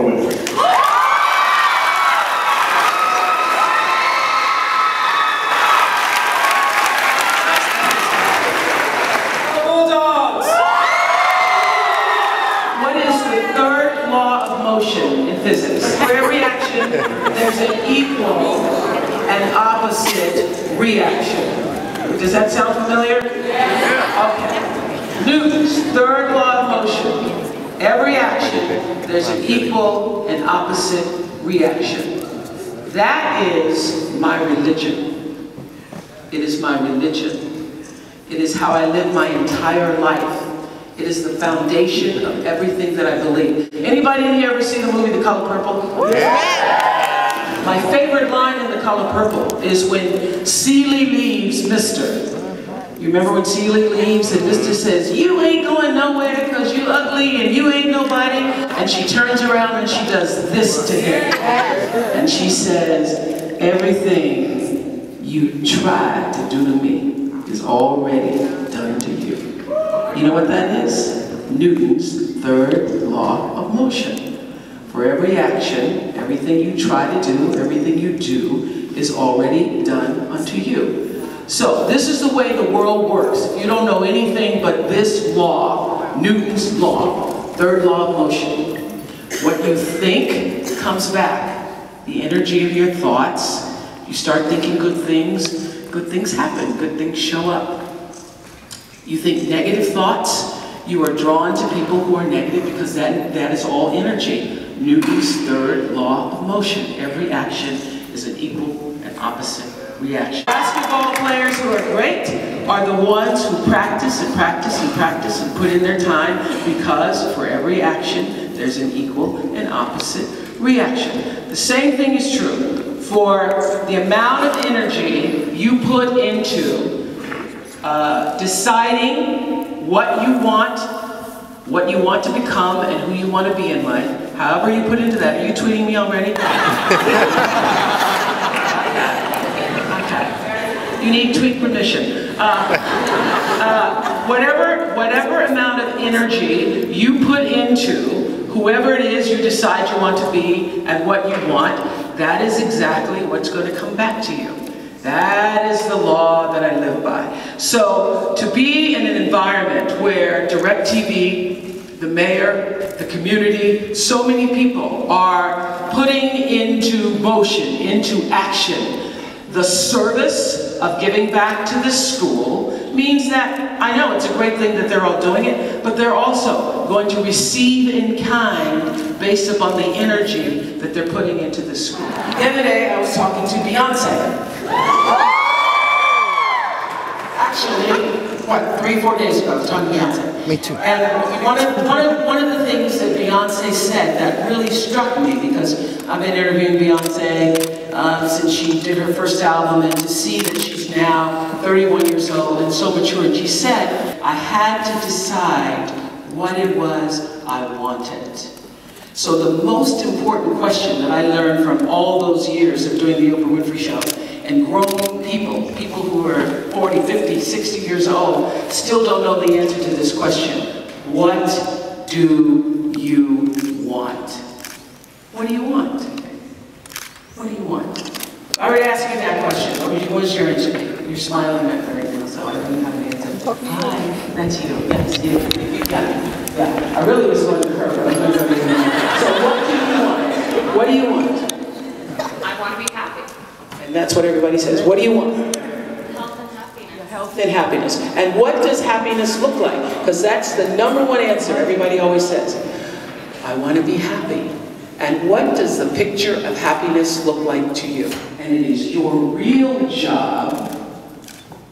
Oprah Winfrey. What is the third law of motion in physics? For every action, there's an equal and opposite reaction. Does that sound familiar? Okay. Newton's third law of motion. Every action, there's an equal and opposite reaction. That is my religion. It is my religion. It is how I live my entire life. It is the foundation of everything that I believe. Anybody in here ever seen the movie The Color Purple? Yeah. My favorite line in The Color Purple is when Celie leaves Mr. You remember when Celie leaves and Mr. says, "You ain't going nowhere because you ugly and you ain't nobody." And she turns around and she does this to him. And she says, "Everything you tried to do to me is already done to you." You know what that is? Newton's third law of motion. For every action, everything you try to do, everything you do is already done unto you. So this is the way the world works. If you don't know anything but this law, Newton's law, third law of motion, what you think comes back. The energy of your thoughts. You start thinking good things happen, good things show up. You think negative thoughts, you are drawn to people who are negative because that is all energy. Newton's third law of motion. Every action is an equal and opposite reaction. Basketball players who are great are the ones who practice and practice and practice and put in their time, because for every action there's an equal and opposite reaction. The same thing is true for the amount of energy you put into deciding what you want to become and who you want to be in life. However you put into that. Are you tweeting me already? Okay. You need tweet permission. Whatever amount of energy you put into whoever it is you decide you want to be and what you want, that is exactly what's going to come back to you. That is the law that I live by. So to be in an environment where DirecTV, the mayor, the community, so many people are putting into motion, into action, the service of giving back to this school, means that, I know it's a great thing that they're all doing it, but they're also going to receive in kind based upon the energy that they're putting into the school. The other day I was talking to Beyonce. Actually, what, 3-4 days ago I was talking to Beyonce. Me too. And one of the things that Beyonce said that really struck me, because I've been interviewing Beyonce since she did her first album, and to see that she's now 31 years old and so mature, and she said, I had to decide what it was I wanted. So the most important question that I learned from all those years of doing the Oprah Winfrey Show, and grown people who are 40, 50, 60 years old, still don't know the answer to this question. What do you want? What do you want? What do you want? I already asked you that question. What is your answer? You're smiling at me right now, so I don't have an answer. Hi, that's you. Yes, you. Yeah. I really was going to her, but I'm going to go to you. So what do you want? What do you want? I want to be happy. And that's what everybody says. What do you want? Health and happiness. Health and happiness. And what does happiness look like? Because that's the #1 answer everybody always says. I want to be happy. And what does the picture of happiness look like to you? And it is your real job,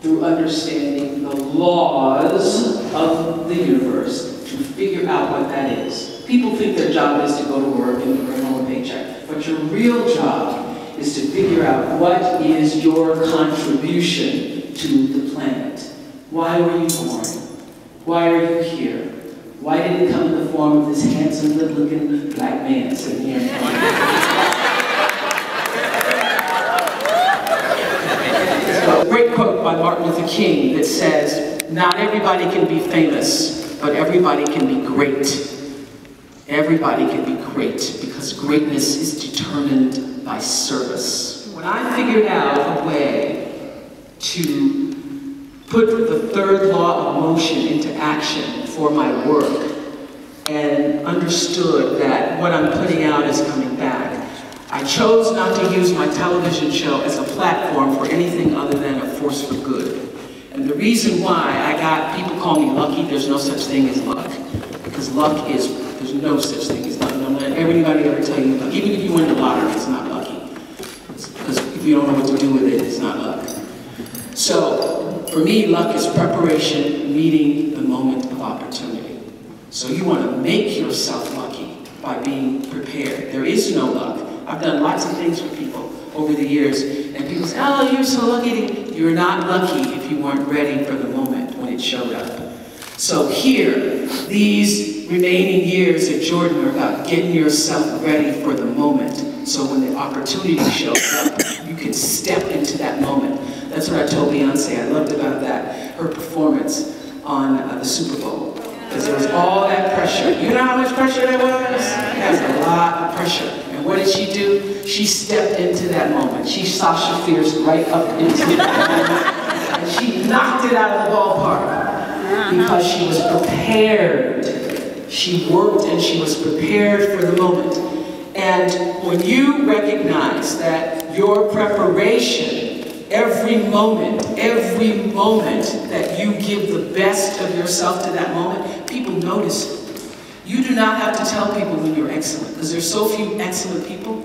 through understanding the laws of the universe, to figure out what that is. People think their job is to go to work and bring home a paycheck. But your real job is to figure out what is your contribution to the planet. Why were you born? Why are you here? Why did it come in the form of this handsome, good-looking black man sitting here? A great quote by Martin Luther King that says, not everybody can be famous, but everybody can be great. everybody can be great, because greatness is determined by service. When I figured out a way to put the third law of motion into action for my work, and understood that what I'm putting out is coming back, I chose not to use my television show as a platform for anything other than a force for good. And the reason why people call me lucky, there's no such thing as luck. Because luck is, there's no such thing as luck. Don't let anybody ever tell you luck. Even if you win the lottery, it's not lucky. Because if you don't know what to do with it, it's not luck. So, for me, luck is preparation, meeting the moment of opportunity. So you want to make yourself lucky by being prepared. There is no luck. I've done lots of things for people over the years, and people say, oh, you're so lucky. You're not lucky if you weren't ready for the moment when it showed up. So here, these remaining years at Jordan are about getting yourself ready for the moment. So when the opportunity shows up, you can step into that moment. That's what I told Beyonce I loved about that, her performance on the Super Bowl. Because there was all that pressure. You know how much pressure there was? There's a lot of pressure. And what did she do? She stepped into that moment. She Sasha Fierce right up into that moment. And she knocked it out of the ballpark. Because she was prepared. She worked and she was prepared for the moment. And when you recognize that your preparation, every moment that you give the best of yourself to that moment, people notice it. You do not have to tell people when you're excellent, because there's so few excellent people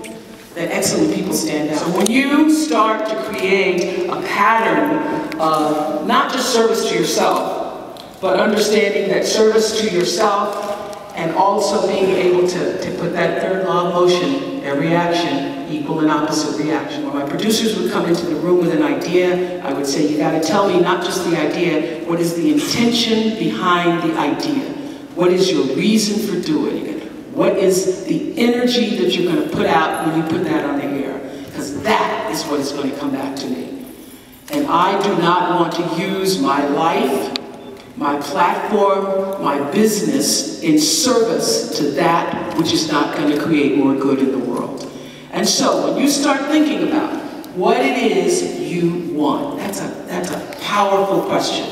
that excellent people stand out. So when you start to create a pattern of not just service to yourself, but understanding that service to yourself and also being able to put that third law of motion, every action, equal and opposite reaction. When my producers would come into the room with an idea, I would say, you gotta tell me not just the idea, what is the intention behind the idea? What is your reason for doing it? What is the energy that you're gonna put out when you put that on the air? Because that is what is gonna come back to me. And I do not want to use my life, my platform, my business in service to that which is not going to create more good in the world. And so when you start thinking about what it is you want, that's a powerful question.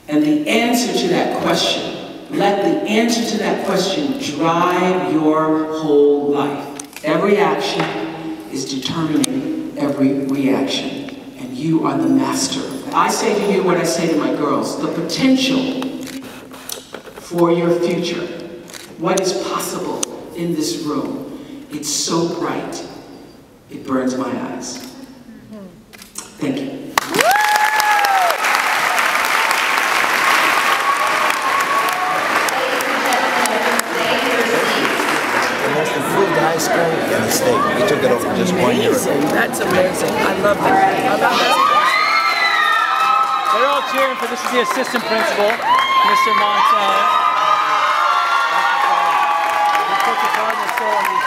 And the answer to that question, let the answer to that question drive your whole life. Every action is determining every reaction, and you are the master. I say to you what I say to my girls, the potential for your future, what is possible in this room, it's so bright, it burns my eyes. Thank you. The most improved ice cream in the state. We took it over just 1 year ago. That's amazing. I love that. I love that. They're all cheering for, this is the assistant principal, Mr. Montana. He put the cardinal soul in his